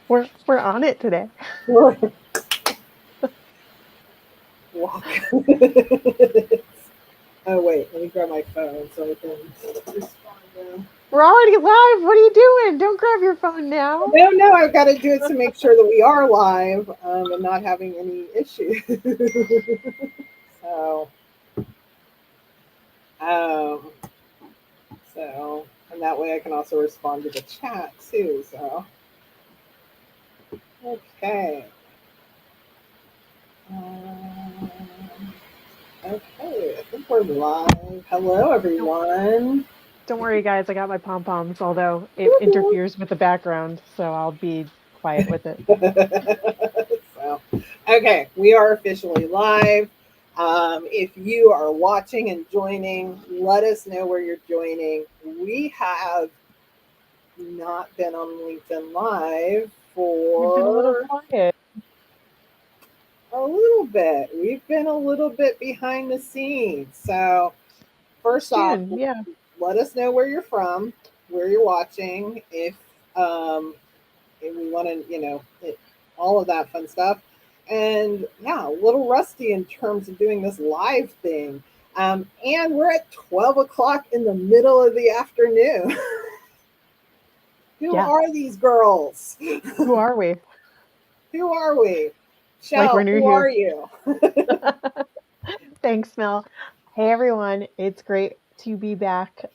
We're on it today. Walk. Oh wait, let me grab my phone so I can respond now. We're already live. What are you doing? Don't grab your phone now. No, no, I've got to do it to make sure that we are live and not having any issues. so, um, and that way I can also respond to the chat too. So, okay. Um, okay, I think we're live. Hello, Don't, everyone. don't worry, guys. I got my pom poms, although it interferes with the background, so I'll be quiet with it. so, okay, we are officially live. If you are watching and joining, let us know where you're joining. We have not been on LinkedIn Live We've been a little for quiet. a little bit. We've been a little bit behind the scenes. So, first off, Soon, yeah. let us know where you're from, where you're watching, um, if we want to, all of that fun stuff. And yeah, a little rusty in terms of doing this live thing. And we're at 12 o'clock in the middle of the afternoon. Who Yeah. are these girls? Who are we? Who are we? Like we're Shell, new who are here. you? Thanks, Mel. Hey, everyone. It's great to be back.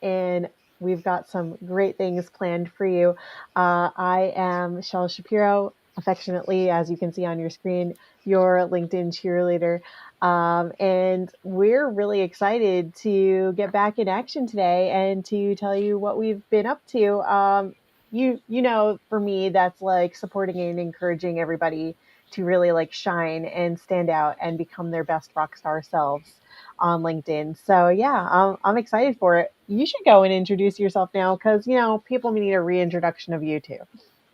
And we've got some great things planned for you. I am Shel Shapiro, affectionately, as you can see on your screen, your LinkedIn cheerleader. And we're really excited to get back in action today and to tell you what we've been up to. You know, for me, that's like supporting and encouraging everybody to really like shine and stand out and become their best rock star selves on LinkedIn. So yeah, I'm excited for it. You should go and introduce yourself now because you know people need a reintroduction of you too.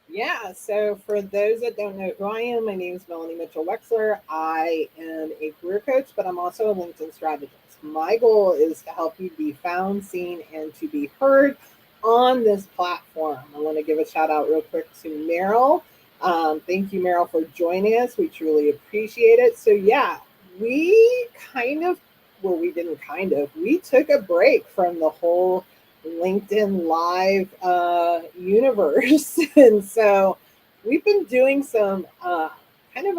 Yeah, so for those that don't know who I am, my name is Melanie Mitchell Wexler. I am a career coach, but I'm also a LinkedIn strategist. My goal is to help you be found, seen, and to be heard on this platform. I want to give a shout out real quick to Meryl. Thank you, Meryl, for joining us. We truly appreciate it. So, yeah, we kind of, well, we didn't kind of, we took a break from the whole LinkedIn Live universe. And so we've been doing some kind of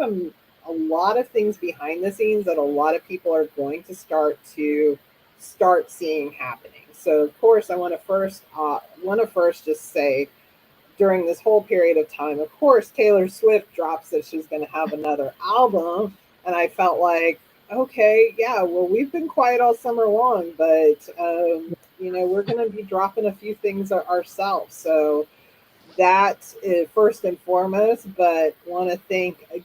a lot of things behind the scenes that a lot of people are going to start seeing happening. So of course, I want to first just say during this whole period of time, of course, Taylor Swift drops that she's going to have another album, and I felt like, okay, yeah, well, we've been quiet all summer long, but we're going to be dropping a few things ourselves. So that is first and foremost, but want to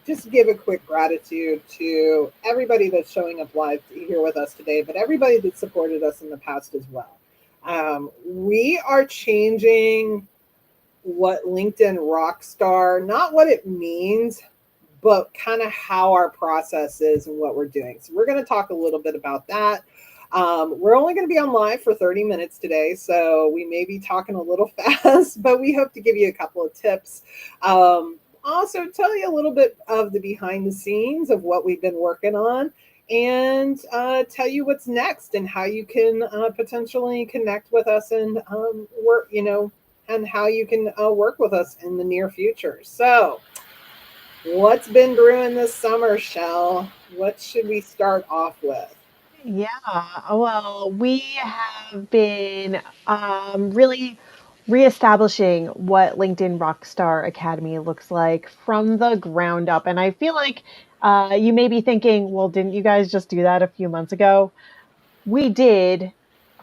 just give a quick gratitude to everybody that's showing up live here with us today, but everybody that supported us in the past as well. We are changing what LinkedIn Rockstar, not what it means, but kind of how our process is and what we're doing. So we're going to talk a little bit about that. We're only going to be on live for 30 minutes today, so we may be talking a little fast, but we hope to give you a couple of tips. Also, tell you a little bit of the behind the scenes of what we've been working on and tell you what's next and how you can potentially connect with us and work, and how you can work with us in the near future. So, what's been brewing this summer, Shell? What should we start off with? Yeah, well, we have been really reestablishing what LinkedIn Rockstar Academy looks like from the ground up. And I feel like you may be thinking, well, didn't you guys just do that a few months ago? We did,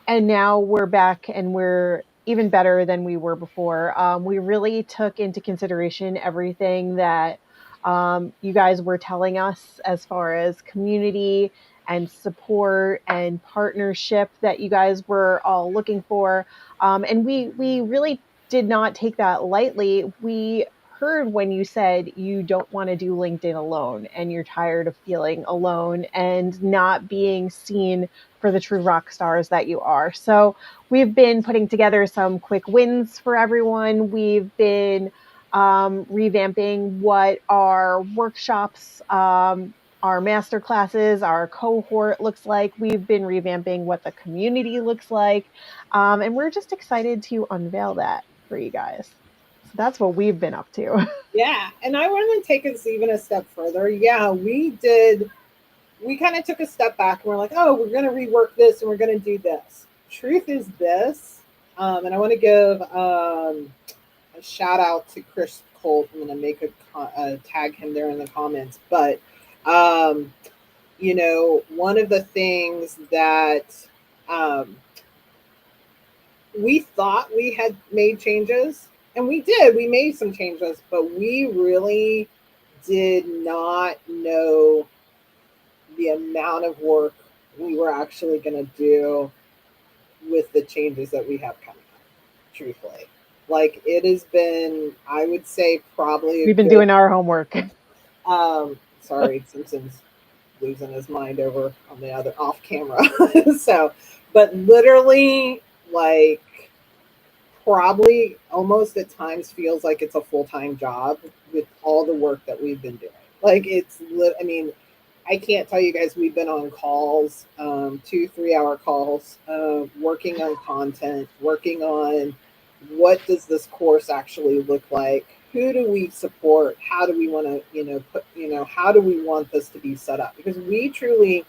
and now we're back and we're even better than we were before. We really took into consideration everything that you guys were telling us as far as community and support and partnership that you guys were all looking for. And we really did not take that lightly. We heard when you said you don't want to do LinkedIn alone and you're tired of feeling alone and not being seen for the true rock stars that you are. So we've been putting together some quick wins for everyone. We've been revamping what our workshops, our master classes, our cohort looks like. We've been revamping what the community looks like. And we're just excited to unveil that for you guys. So that's what we've been up to. Yeah, and I want to take us even a step further. Yeah, we did. We kind of took a step back and we're like, oh, we're going to rework this and we're going to do this. Truth is this, and I want to give a shout out to Chris Colt. I'm going to make a tag him there in the comments. But um, one of the things that um, we thought we had made changes, and we did. We made some changes, but we really did not know the amount of work we were actually going to do with the changes that we have coming up, truthfully. Like it has been, I would say, probably a We've been good. doing our homework. Sorry, Simpson's losing his mind over on the other off camera. So, but literally, like, probably almost at times feels like it's a full time job with all the work that we've been doing. Like, I mean, I can't tell you guys, we've been on calls, 2, 3 hour calls, working on content, working on what does this course actually look like? Who do we support? How do we want to, how do we want this to be set up? Because we truly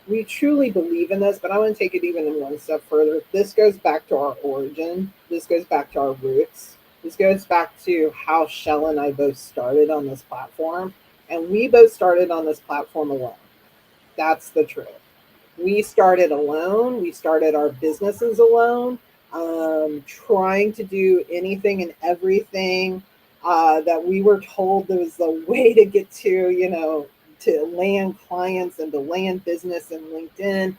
believe in this, but I want to take it even one step further. This goes back to our origin. This goes back to our roots. This goes back to how Shell and I both started on this platform. And we both started on this platform alone. That's the truth. We started alone. We started our businesses alone, trying to do anything and everything that we were told there was a way to get to, to land clients and to land business in LinkedIn.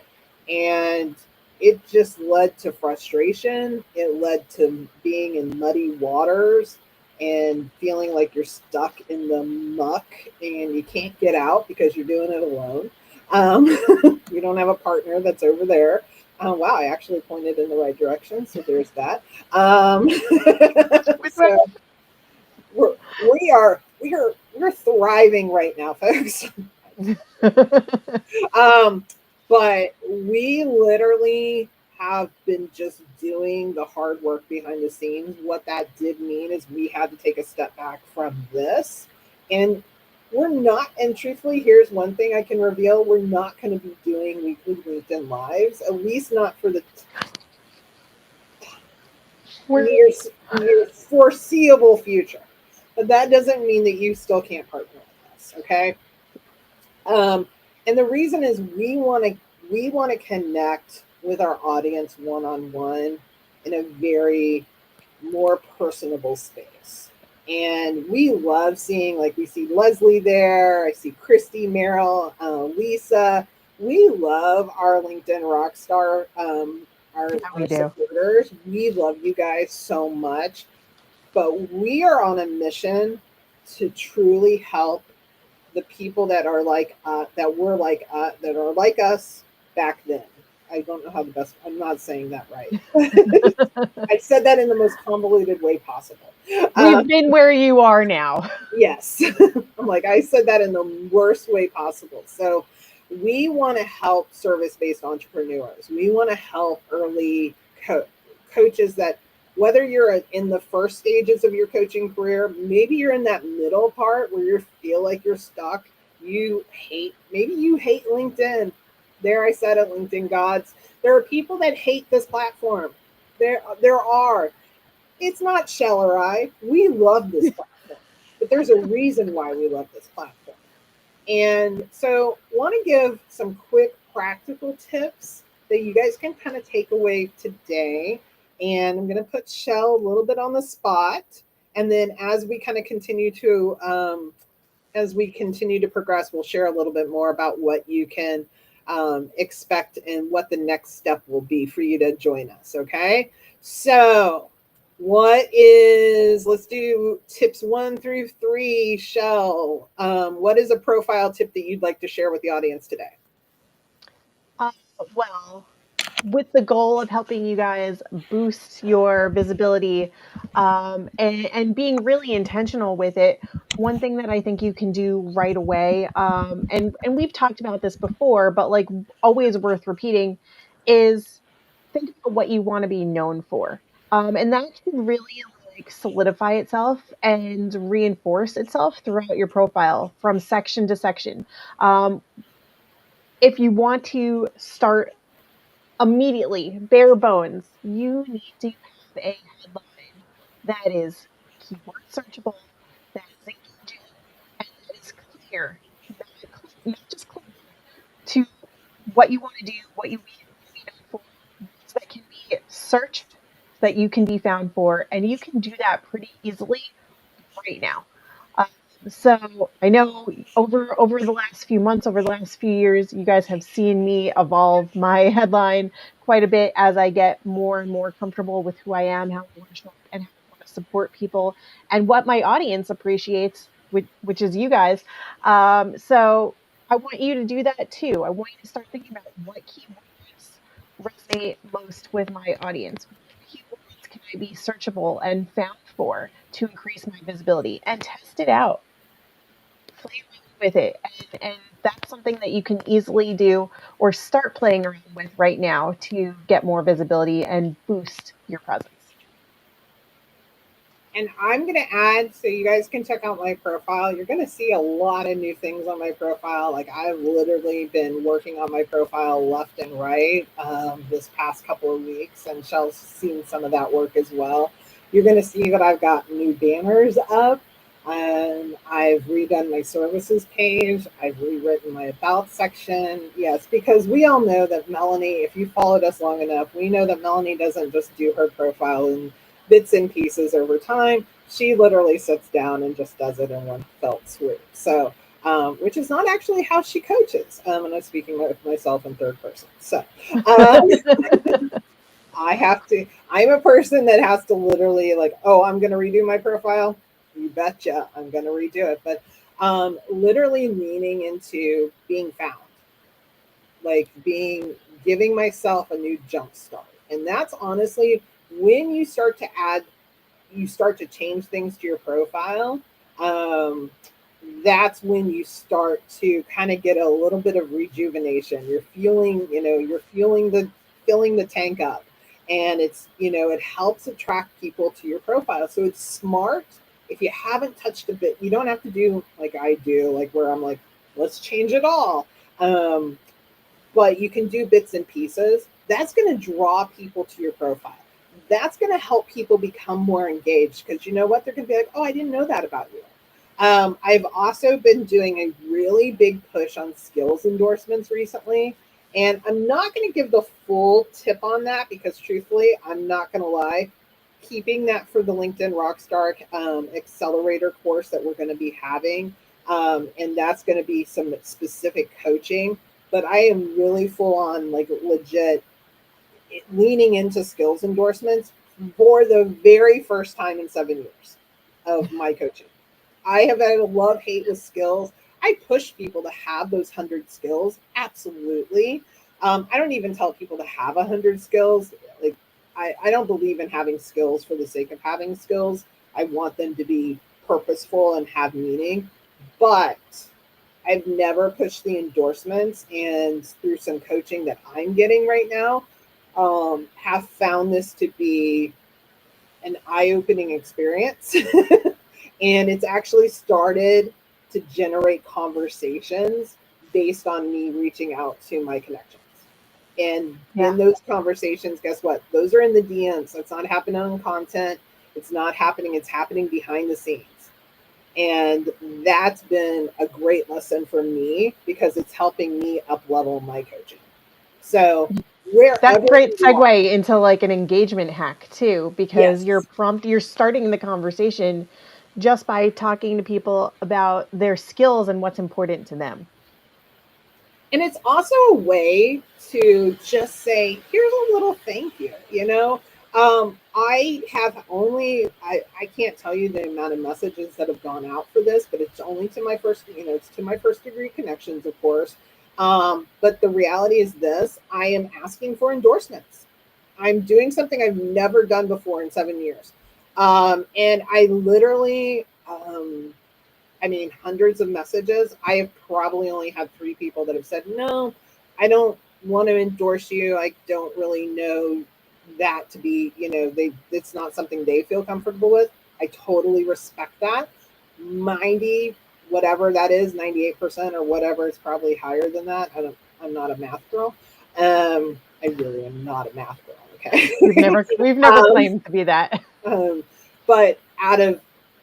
And it just led to frustration. It led to being in muddy waters and feeling like you're stuck in the muck and you can't get out because you're doing it alone. Um, you don't have a partner that's over there. Wow, I actually pointed in the right direction, so there's that. So we're thriving right now, folks. um, but we literally have been just doing the hard work behind the scenes. What that did mean is we had to take a step back from this. And we're not, and truthfully, here's one thing I can reveal, we're not going to be doing weekly LinkedIn lives, at least not for the We're near, near foreseeable future. But that doesn't mean that you still can't partner with us, okay? Um, and the reason is we want to connect with our audience one on one in a very more personable space. And we love seeing, like, we see Leslie there, I see Christy, Merrill, Lisa. We love our LinkedIn Rockstar, our, yeah, we our do. supporters. We love you guys so much. But we are on a mission to truly help the people that are like that were like that are like us back then. I don't know how the best. I'm not saying that right. I said that in the most convoluted way possible. We've been where you are now. Yes, I'm like I said that in the worst way possible. So we want to help service-based entrepreneurs. We want to help early coaches that whether you're in the first stages of your coaching career, maybe you're in that middle part where you feel like you're stuck. Maybe you hate LinkedIn. There I said it, LinkedIn gods. There are people that hate this platform. There are. It's not Shell or I. We love this platform, but there's a reason why we love this platform. And so, want to give some quick practical tips that you guys can kind of take away today. And I'm going to put Shell a little bit on the spot. And then, as we continue to progress, we'll share a little bit more about what you can expect and what the next step will be for you to join us. Okay. So, let's do tips 1 through 3, Shell. What is a profile tip that you'd like to share with the audience today? Uh, well, with the goal of helping you guys boost your visibility, and being really intentional with it. One thing that I think you can do right away, and we've talked about this before, but like always worth repeating, is think about what you want to be known for. And that can really like solidify itself and reinforce itself throughout your profile from section to section. Um, if you want to start immediately, bare bones, you need to have a headline that is keyword searchable, that is engaging, and that is clear, not just clear to what you want to do, what you want to be known for, words that can be searched, that you can be found for, and you can do that pretty easily right now. Um, so I know over the last few months, over the last few years, you guys have seen me evolve my headline quite a bit as I get more and more comfortable with who I am, how I want to show up, and how I want to support people, and what my audience appreciates, which is you guys. So I want you to do that too. I want you to start thinking about what keywords resonate most with my audience. What keywords can I be searchable and found for to increase my visibility, and test it out, play around with it, and that's something that you can easily do or start playing around with right now to get more visibility and boost your presence. And I'm going to add so you guys can check out my profile. You're going to see a lot of new things on my profile. Like I've literally been working on my profile left and right this past couple of weeks, and Shell's seen some of that work as well. You're going to see that I've got new banners up. And I've redone my services page. I've rewritten my about section. Yes, because we all know that Melanie, if you followed us long enough, we know that Melanie doesn't just do her profile and bits and pieces over time. She literally sits down and just does it in one felt swoop. So, which is not actually how she coaches. And I'm speaking of myself in third person. So, um, I have to, I'm a person that has to literally, like, oh, I'm going to redo my profile. You betcha I'm going to redo it. But literally leaning into being found, like giving myself a new jump start. And that's honestly when you start to change things to your profile, um, that's when you start to kind of get a little bit of rejuvenation. You're feeling, you're feeling the filling the tank up, and it's, it helps attract people to your profile. So it's smart. If you haven't touched a bit, you don't have to do like I do, like where I'm like, let's change it all. Um, but you can do bits and pieces. That's going to draw people to your profile. That's going to help people become more engaged because you know what? They're going to be like, oh, I didn't know that about you. I've also been doing a really big push on skills endorsements recently. And I'm not going to give the full tip on that because, truthfully, I'm not going to lie. Keeping that for the LinkedIn Rockstar Accelerator course that we're going to be having. And that's going to be some specific coaching. But I am really full on, like, legit leaning into skills endorsements for the very first time in 7 years of my coaching. I have had a love hate with skills. I push people to have those 100 skills. Absolutely. I don't even tell people to have 100 skills. Like, I don't believe in having skills for the sake of having skills. I want them to be purposeful and have meaning. But I've never pushed the endorsements, and through some coaching that I'm getting right now, have found this to be an eye-opening experience. And it's actually started to generate conversations based on me reaching out to my connections. And then Yeah. those conversations, guess what? Those are in the DMs. It's not happening on content. It's not happening. It's happening behind the scenes. And that's been a great lesson for me because it's helping me up level my coaching. So That's a wherever great you are, segue into like an engagement hack too, because yes. you're starting the conversation just by talking to people about their skills and what's important to them. And it's also a way to just say, here's a little thank you, I can't tell you the amount of messages that have gone out for this, but it's only to my first, it's to my first degree connections, of course. But the reality is this: I am asking for endorsements. I'm doing something I've never done before in 7 years. And I literally, I mean, hundreds of messages. I have probably only had three people that have said, no, I don't want to endorse you. I don't really know that to be, it's not something they feel comfortable with. I totally respect that. 90, whatever that is, 98% or whatever, it's probably higher than that. I'm not a math girl. I really am not a math girl. Okay. We've never um, claimed to be that. um, but out of,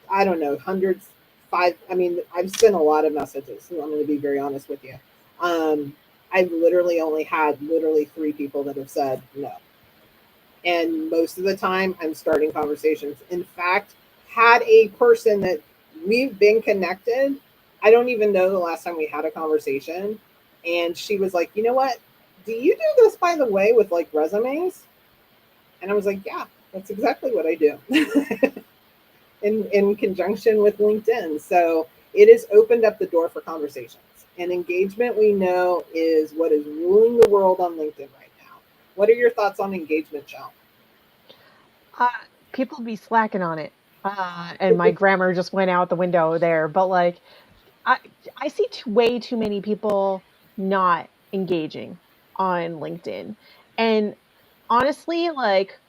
I don't know, hundreds, five, I mean, I've sent a lot of messages. So I'm going to be very honest with you. Um, I've literally only had literally three people that have said no. And most of the time, I'm starting conversations. In fact, had a person that we've been connected, I don't even know the last time we had a conversation. And she was like, you know what? Do you do this, by the way, with like resumes? And I was like, yeah, that's exactly what I do. In conjunction with LinkedIn. So it has opened up the door for conversations. And engagement, we know, is what is ruling the world on LinkedIn right now. What are your thoughts on engagement, Shell? Uh, People be slacking on it. And my grammar just went out the window there. But like, I I see way too many people not engaging on LinkedIn. And honestly, like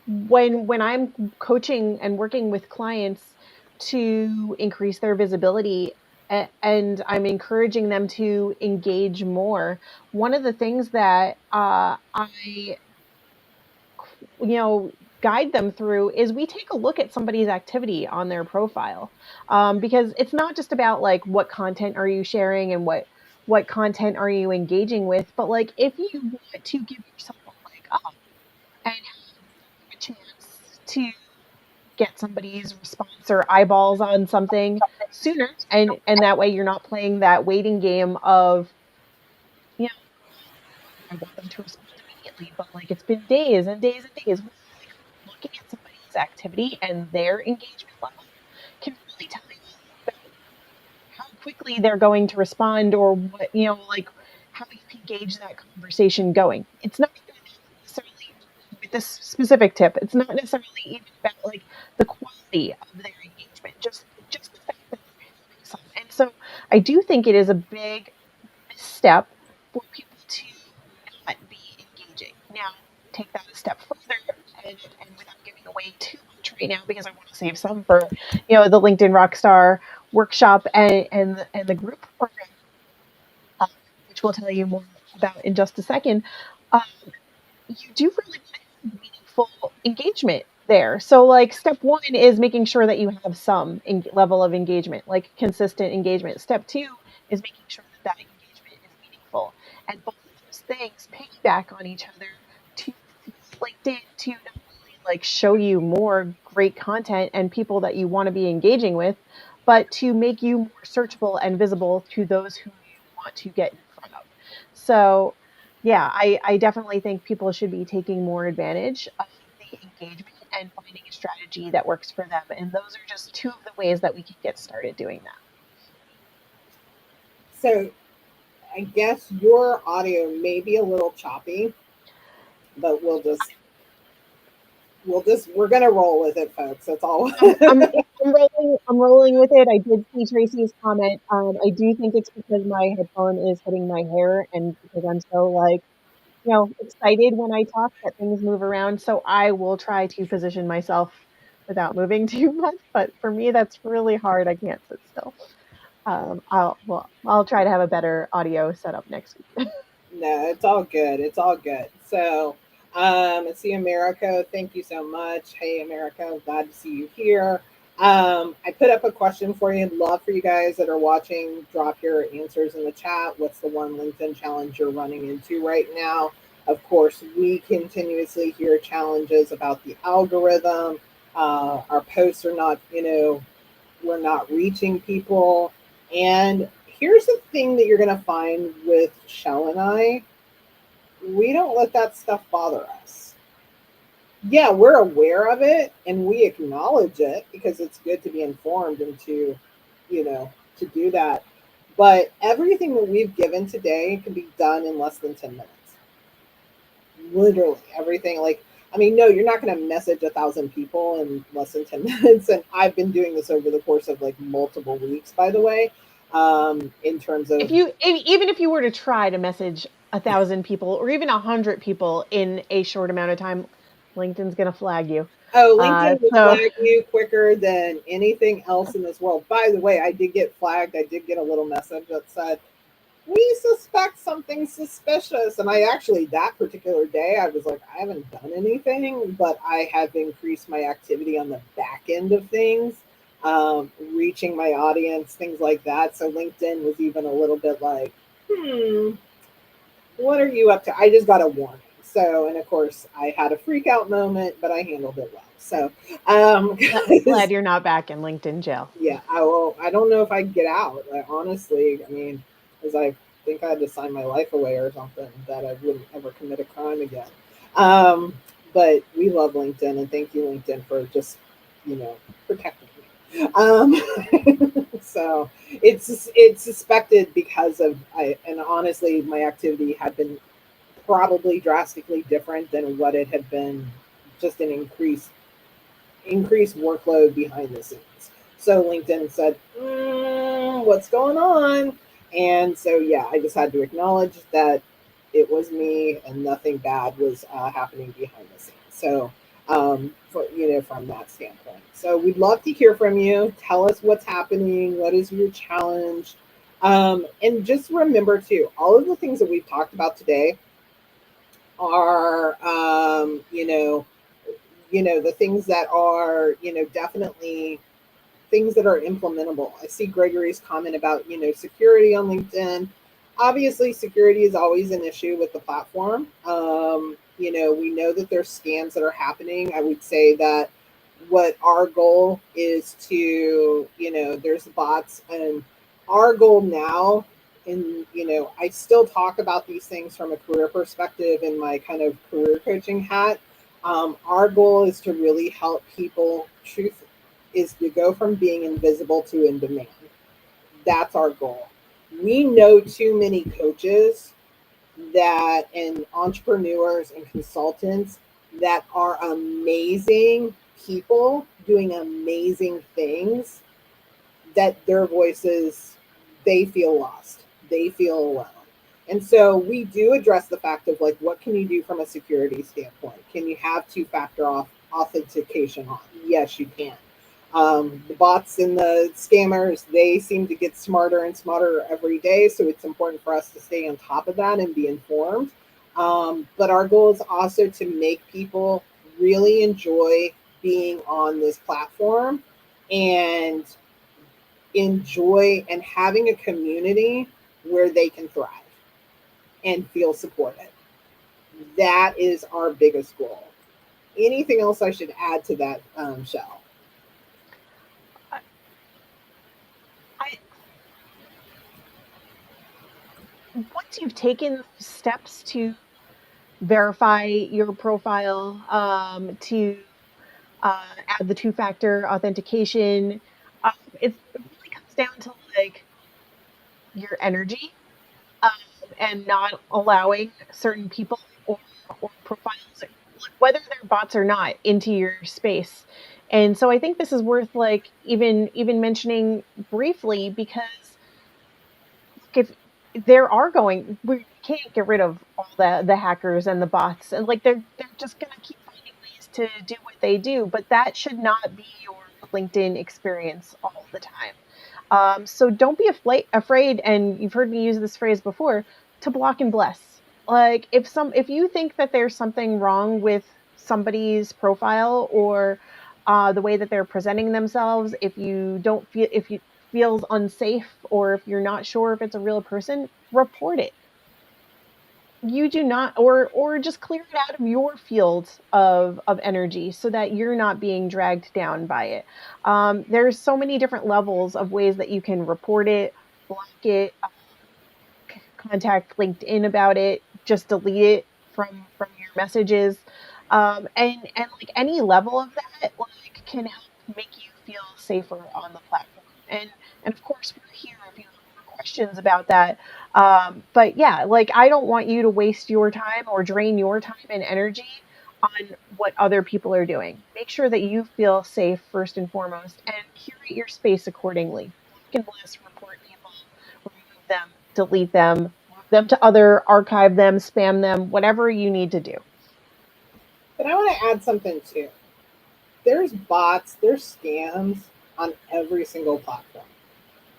when I'm coaching and working with clients to increase their visibility and I'm encouraging them to engage more, one of the things that I guide them through is we take a look at somebody's activity on their profile, because it's not just about like what content are you sharing and what content are you engaging with, but like if you want to give yourself a leg up and have a chance to get somebody's response or eyeballs on something sooner, and that way you're not playing that waiting game of, you know I want them to respond immediately, but like it's been days and days and days. Like looking at somebody's activity and their engagement level can really tell you about how quickly they're going to respond, or what, like how you can gauge that conversation going. It's not even necessarily with this specific tip. It's not necessarily even about like the quality of their engagement, just the fact that they're having some. And so I do think it is a big misstep for people to not be engaging. Now, take that a step further, and without giving away too much right now, because I want to save some for the LinkedIn Rockstar workshop and the group program, uh, which we'll tell you more about in just a second. Um, you do really want to have meaningful engagement there. So, like, step one is making sure that you have some level of engagement, like consistent engagement. Step two is making sure that that engagement is meaningful. And both of those things piggyback on each other to LinkedIn to not only like show you more great content and people that you want to be engaging with, but to make you more searchable and visible to those who you want to get in front of. So, yeah, I definitely think people should be taking more advantage of the engagement and finding a strategy that works for them. And those are just two of the ways that we can get started doing that. So I guess your audio may be a little choppy, but we're gonna roll with it, folks. That's all. I'm, I'm, I'm rolling with it. I did see Tracy's comment. I do think it's because my headphone is hitting my hair and because I'm so like, excited when I talk that things move around. So I will try to position myself without moving too much. But for me, that's really hard. I can't sit still. I'll try to have a better audio setup next week. No, it's all good. It's all good. So, let's see, America. Thank you so much. Hey, America. Glad to see you here. I put up a question for you. Love for you guys that are watching. Drop your answers in the chat. What's the one LinkedIn challenge you're running into right now? Of course, we continuously hear challenges about the algorithm. Our posts are not, we're not reaching people. And here's the thing that you're going to find with Shell and I: we don't let that stuff bother us. Yeah, we're aware of it and we acknowledge it because it's good to be informed and to, to do that. But everything that we've given today can be done in less than 10 minutes. Literally everything. Like, I mean, no, you're not going to message 1,000 people in less than 10 minutes. And I've been doing this over the course of like multiple weeks, by the way, in terms If of, you even if you were to try to message 1,000 people or even 100 people in a short amount of time, LinkedIn's gonna flag you. oh, LinkedIn will So flag you quicker than anything else in this world. By the way, I did get flagged. I did get a little message that said, we suspect something suspicious. And I actually, that particular day, I was like, I haven't done anything, but I have increased my activity on the back end of things, reaching my audience, things like that. So LinkedIn was even a little bit like, what are you up to? I just got a warning. So, and of course, I had a freak out moment, but I handled it well. So, glad you're not back in LinkedIn jail. yeah, I will. I don't know if I can get out. Like, honestly, I mean, because I think I had to sign my life away or something that I wouldn't ever commit a crime again. Um, but we love LinkedIn, and thank you, LinkedIn, for just protecting me. So it's suspected because of and honestly, my activity had been probably drastically different than what it had been, just an increased workload behind the scenes. So LinkedIn said, "What's going on?" And so yeah, I just had to acknowledge that it was me and nothing bad was happening behind the scenes. So from that standpoint, so we'd love to hear from you. Tell us what's happening. What is your challenge? And just remember too, all of the things that we've talked about today are the things that are definitely things that are implementable. I see Gregory's comment about security on LinkedIn. Obviously, security is always an issue with the platform. We know that there's scams that are happening. I would say that what our goal is to, there's bots, and our goal now, and I still talk about these things from a career perspective in my kind of career coaching hat. Our goal is to really help people. Truth is to go from being invisible to in demand. That's our goal. We know too many coaches that and entrepreneurs and consultants that are amazing people doing amazing things, that their voices, they feel lost, they feel alone. And so we do address the fact of like, what can you do from a security standpoint? Can you have two-factor authentication on? Yes, you can. The bots and the scammers, they seem to get smarter and smarter every day. So it's important for us to stay on top of that and be informed. But our goal is also to make people really enjoy being on this platform and enjoy and having a community where they can thrive and feel supported. That is our biggest goal. Anything else I should add to that, Shell? I, I Once you've taken steps to verify your profile, to add the two-factor authentication, it really comes down to like your energy, um, and not allowing certain people or profiles, whether they're bots or not, into your space. And so I think this is worth like even mentioning briefly, because if there are going we can't get rid of all the hackers and the bots, and like they're just going to keep finding ways to do what they do, but that should not be your LinkedIn experience all the time. So don't be afraid, and you've heard me use this phrase before, to block and bless. Like if you think that there's something wrong with somebody's profile, or the way that they're presenting themselves, if you don't feel if you feels unsafe, or if you're not sure if it's a real person, report it. You do not, or just clear it out of your field of energy, so that you're not being dragged down by it. There's so many different levels of ways that you can report it, block it, contact LinkedIn about it, just delete it from your messages, and like any level of that like can help make you feel safer on the platform. And of course, we're here if you have more questions questions about that. But yeah, like I don't want you to waste your time or drain your time and energy on what other people are doing. Make sure that you feel safe first and foremost and curate your space accordingly. Block and bless, report people, remove them, delete them, move them to other, archive them, spam them, whatever you need to do. But I want to add something too. There's bots, there's scams on every single platform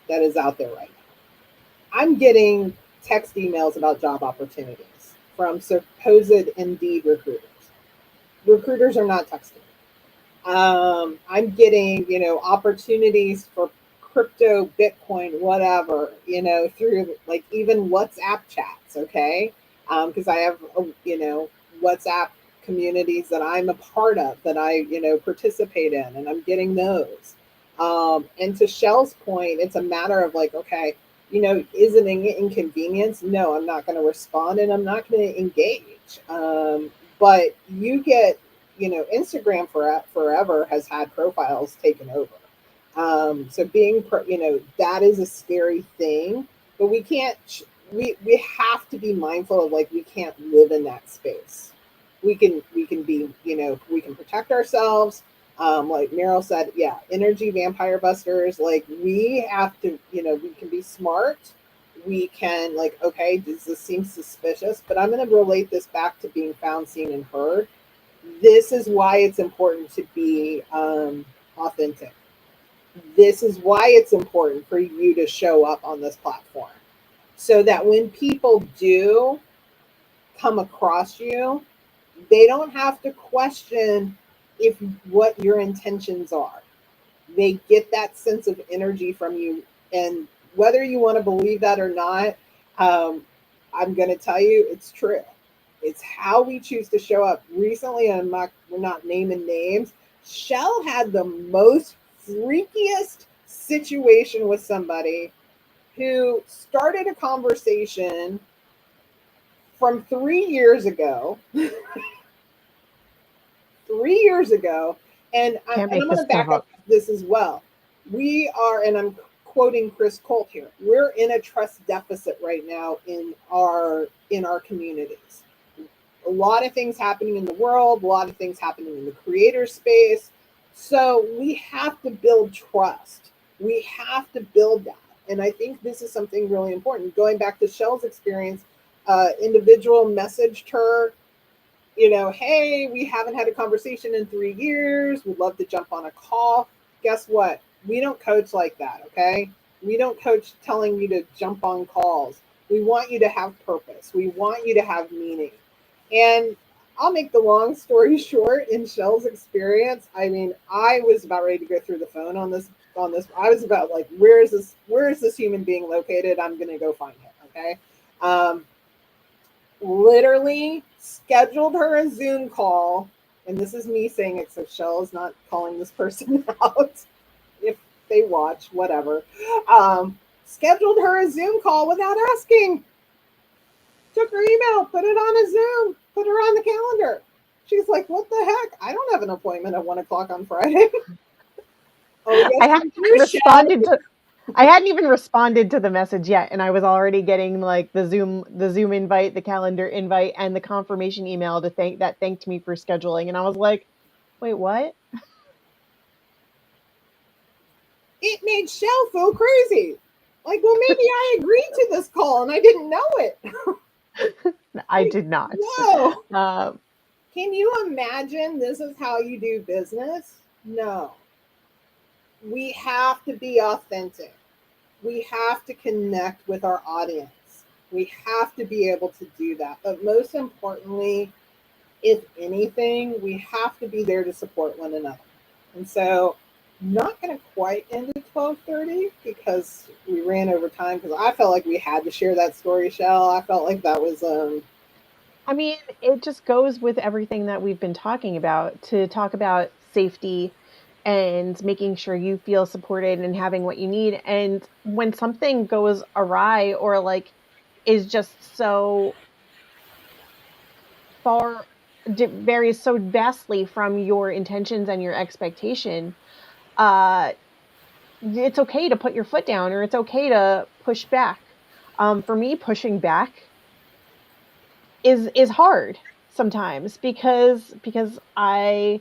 that is out there right now. I'm getting text emails about job opportunities from supposed Indeed recruiters. Recruiters are not texting. I'm getting, opportunities for crypto, Bitcoin, whatever, through like even WhatsApp chats. Okay. Because I have, WhatsApp communities that I'm a part of that I, participate in, and I'm getting those. And to Shell's point, it's a matter of like, okay, is it an inconvenience? No, I'm not going to respond and I'm not going to engage. But you get, Instagram forever has had profiles taken over. So being, that is a scary thing, but we can't, we have to be mindful of like, we can't live in that space. We can be, we can protect ourselves. Like Meryl said, yeah, energy vampire busters. Like we have to, we can be smart. We can like, okay, does this seem suspicious? But I'm going to relate this back to being found, seen, and heard. This is why it's important to be authentic. This is why it's important for you to show up on this platform so that when people do come across you, they don't have to question if what your intentions are. They get that sense of energy from you, and whether you want to believe that or not, um, I'm going to tell you it's true. It's how we choose to show up. Recently, we're not naming names. Shell had the most freakiest situation with somebody who started a conversation from 3 years ago. 3 years ago, Can't and make I'm going this to stuff back up up. this as well. We are, and I'm quoting Chris Colt here. We're in a trust deficit right now in our communities. A lot of things happening in the world, a lot of things happening in the creator space. So we have to build trust. We have to build that. And I think this is something really important. Going back to Shell's experience, individual messaged her, hey, we haven't had a conversation in 3 years. We'd love to jump on a call. Guess what? We don't coach like that, okay? We don't coach telling you to jump on calls. We want you to have purpose. We want you to have meaning. And I'll make the long story short. In Shell's experience, I mean, I was about ready to go through the phone on this. I was about like, where is this human being located? I'm gonna go find him. Okay. Literally scheduled her a Zoom call. And this is me saying it, so Shell is not calling this person out if they watch, whatever. Scheduled her a Zoom call without asking. Took her email, put it on a Zoom, put her on the calendar. She's like, what the heck? I don't have an appointment at 1 o'clock on Friday. Oh, I yes, hadn't you do, even Shell. responded to I hadn't even responded to the message yet, and I was already getting like the Zoom invite, the calendar invite, and the confirmation email to thanked me for scheduling. And I was like, wait, what? It made Shell feel crazy. Like, well, maybe I agreed to this call and I didn't know it. I Like, did not. whoa. Um, Can you imagine this is how you do business? No. We have to be authentic. We have to connect with our audience. We have to be able to do that. But most importantly, if anything, we have to be there to support one another. And so, I'm not going to quite end at 12:30 because we ran over time. Because I felt like we had to share that story, Shell. I felt like that was I mean, it just goes with everything that we've been talking about to talk about safety and making sure you feel supported and having what you need. And when something goes awry or like is just so far varies so vastly from your intentions and your expectation, uh it's okay to put your foot down or it's okay to push back. For me, pushing back is hard sometimes because I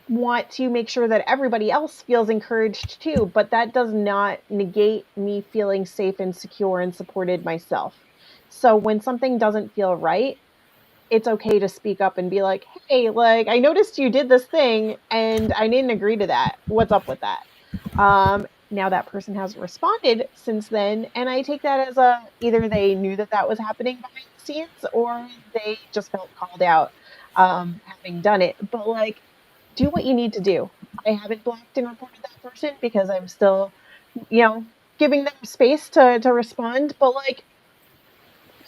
want to make sure that everybody else feels encouraged too, but that does not negate me feeling safe and secure and supported myself. So when something doesn't feel right, it's okay to speak up and be like, "Hey, like I noticed you did this thing and I didn't agree to that. What's up with that?" Now that person has responded since then, and I take that as a either they knew that that was happening behind the scenes or they just felt called out having done it. But like, do what you need to do. I haven't blocked and reported that person because I'm still, you know, giving them space to respond. But like,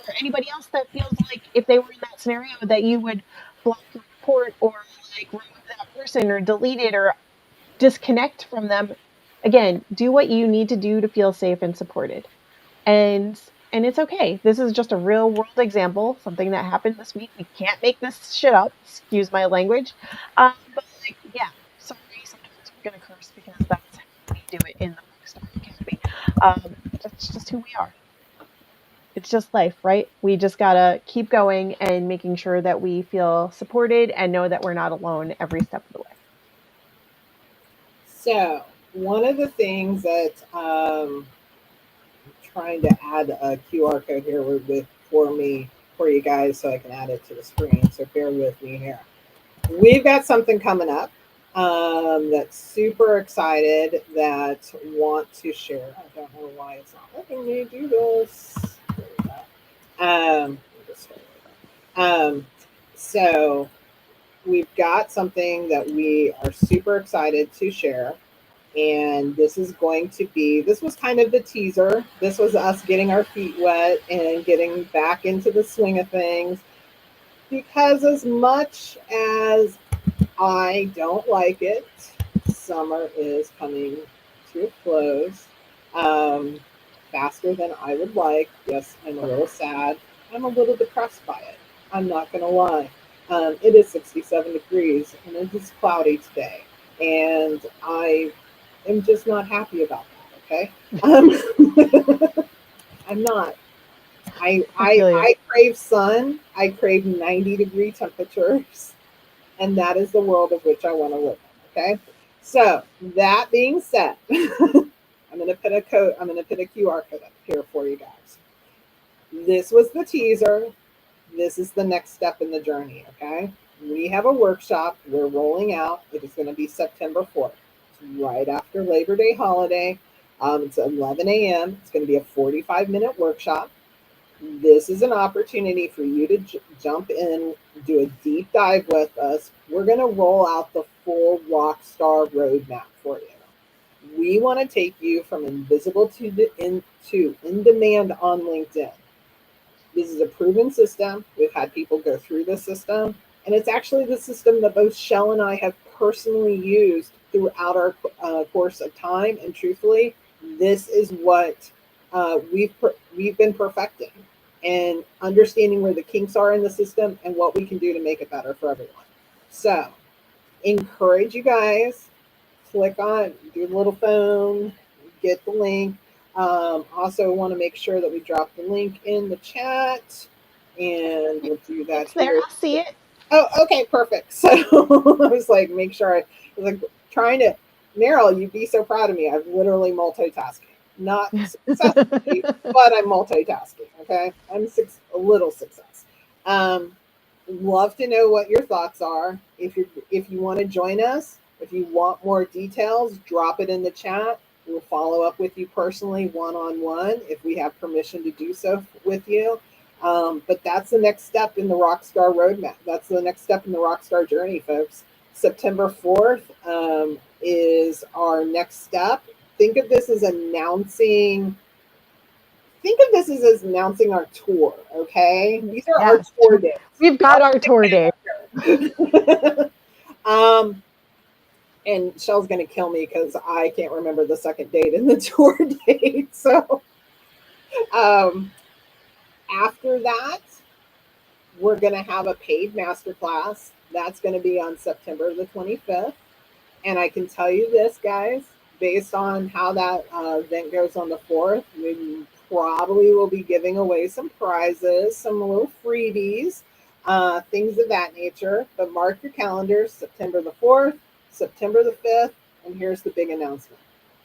for anybody else that feels like if they were in that scenario that you would block or report or like remove that person or delete it or disconnect from them, again, do what you need to do to feel safe and supported. And and it's okay. This is just a real world example, something that happened this week. We can't make this shit up. Excuse my language. But like, yeah, sorry. Sometimes we're gonna curse because that's how we do it in the Rockstar Academy. That's just who we are. It's just life, right? We just gotta keep going and making sure that we feel supported and know that we're not alone every step of the way. So, one of the things that I'm trying to add a QR code here with for me for you guys so I can add it to the screen. So bear with me here. We've got something coming up that's super excited that want to share. I don't know why it's not letting me do this. There we go. Um, so we've got something that we are super excited to share. And this is going to be, this was kind of the teaser. This was us getting our feet wet and getting back into the swing of things. Because as much as I don't like it, summer is coming to a close um, faster than I would like. Yes, I'm a little sad. I'm a little depressed by it. I'm not going to lie. It is 67 degrees and it is cloudy today. And I am just not happy about that, okay? I'm not. I, I I, feel you. I crave sun. I crave 90-degree temperatures and that is the world of which I want to live in. Okay. So that being said, I'm going to put a code. I'm going to put a QR code up here for you guys. This was the teaser. This is the next step in the journey. Okay. We have a workshop we're rolling out. It is going to be September 4th. It's right after Labor Day holiday. It's 11 a.m. It's going to be a 45-minute workshop. This is an opportunity for you to jump in, do a deep dive with us. We're going to roll out the full Rockstar roadmap for you. We want to take you from invisible to in demand on LinkedIn. This is a proven system. We've had people go through the system, and it's actually the system that both Shell and I have personally used throughout our course of time. And truthfully, this is what we've been perfecting and understanding where the kinks are in the system and what we can do to make it better for everyone. So, encourage you guys, click on, do a little phone, get the link. Also, want to make sure that we drop the link in the chat, and we'll do that It's there. here. I see it. Oh, okay, perfect. So I was like, make sure I was like trying to, Meryl, you'd be so proud of me. I'm literally multitasking, not successfully, but I'm multitasking. Okay, a little success. Um, Love to know what your thoughts are. If you want to join us, if you want more details, drop it in the chat. We'll follow up with you personally, one on one, if we have permission to do so with you. But that's the next step in the Rockstar roadmap. That's the next step in the Rockstar journey, folks. September 4th is our next step. Think of this as announcing. Think of this as announcing our tour. Okay, these are our Yes. tour dates. We've got Mark our tour day. the calendar. And Shell's gonna kill me because I can't remember the second date in the tour date. So um, after that, we're going to have a paid masterclass. That's going to be on September the 25th. And I can tell you this, guys, based on how that event goes on the 4th, we probably will be giving away some prizes, some little freebies, things of that nature. But mark your calendars, September the 4th, September the 5th, and here's the big announcement.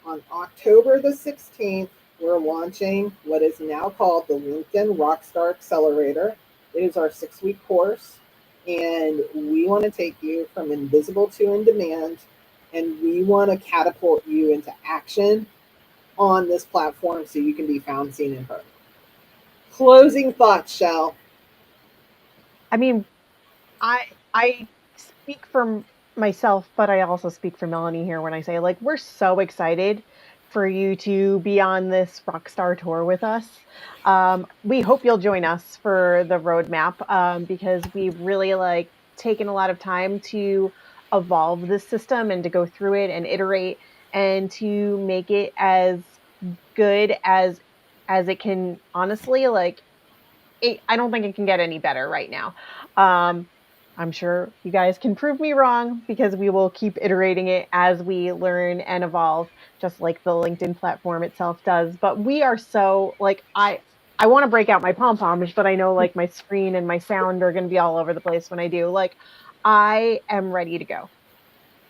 On October the 16th, we're launching what is now called the LinkedIn Rockstar Accelerator. It is our 6-week course, and we want to take you from invisible to in demand, and we want to catapult you into action on this platform so you can be found, seen, and heard. Closing thoughts, Shell. I mean, I I speak for myself, but I also speak for Melanie here when I say like we're so excited for you to be on this Rockstar tour with us. We hope you'll join us for the roadmap because we've really like taken a lot of time to evolve this system and to go through it and iterate and to make it as good as it can honestly like I don't think it can get any better right now. Um, I'm sure you guys can prove me wrong because we will keep iterating it as we learn and evolve, just like the LinkedIn platform itself does. But we are so like I want to break out my pom poms, but I know like my screen and my sound are going to be all over the place when I do. Like I am ready to go.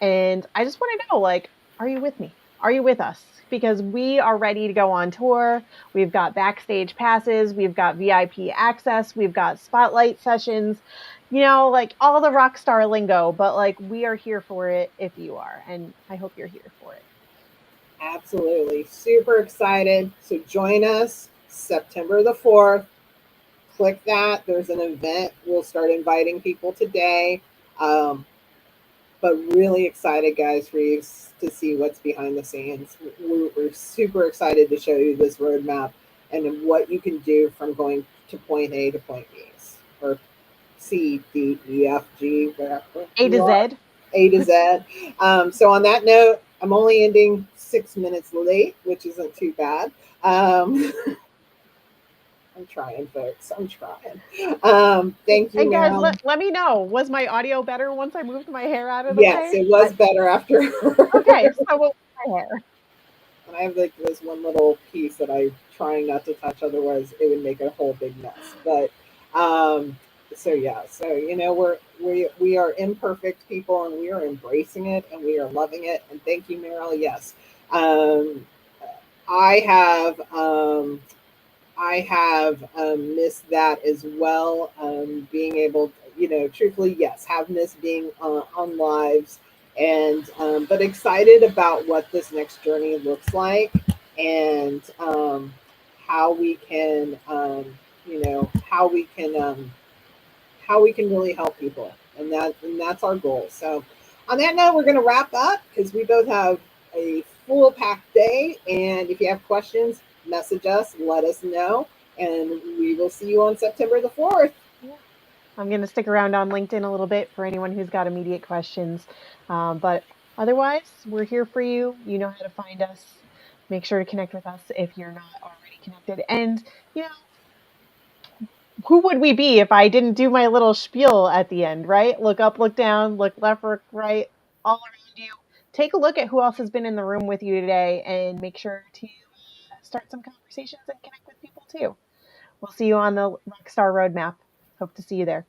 And I just want to know, like, are you with me? Are you with us? Because we are ready to go on tour. We've got backstage passes, we've got VIP access, we've got spotlight sessions, like all the rock star lingo, but like we are here for it if you are. And I hope you're here for it. Absolutely. Super excited. So join us September the 4th. Click that. There's an event. We'll start inviting people today. Um, but really excited, guys, for you to see what's behind the scenes. We're super excited to show you this roadmap and what you can do from going to point A to point B, or C, D, E, F, G, whatever A to you are, Z. A to Z. So on that note, I'm only ending 6 minutes late, which isn't too bad. I'm trying, folks. I'm trying. Thank you, And guys, Meryl. let me know. Was my audio better once I moved my hair out of the Yes, way? it was better after. Okay, so we'll my hair. And I have like this one little piece that I'm trying not to touch, otherwise it would make a whole big mess. But so yeah, so we are imperfect people, and we are embracing it, and we are loving it. And thank you, Meryl. Yes, um, I have missed that as well. Being able, truthfully, yes, have missed being on lives, and but excited about what this next journey looks like, and how we can, how we can really help people, and that's our goal. So, on that note, we're going to wrap up because we both have a full packed day. And if you have questions, message us, let us know, and we will see you on September the 4th. Yeah. I'm going to stick around on LinkedIn a little bit for anyone who's got immediate questions. But otherwise, we're here for you. You know how to find us. Make sure to connect with us if you're not already connected. And, you know, who would we be if I didn't do my little spiel at the end, right? Look up, look down, look left, look right, all around you. Take a look at who else has been in the room with you today and make sure to start some conversations and connect with people too. We'll see you on the Rockstar Roadmap. Hope to see you there.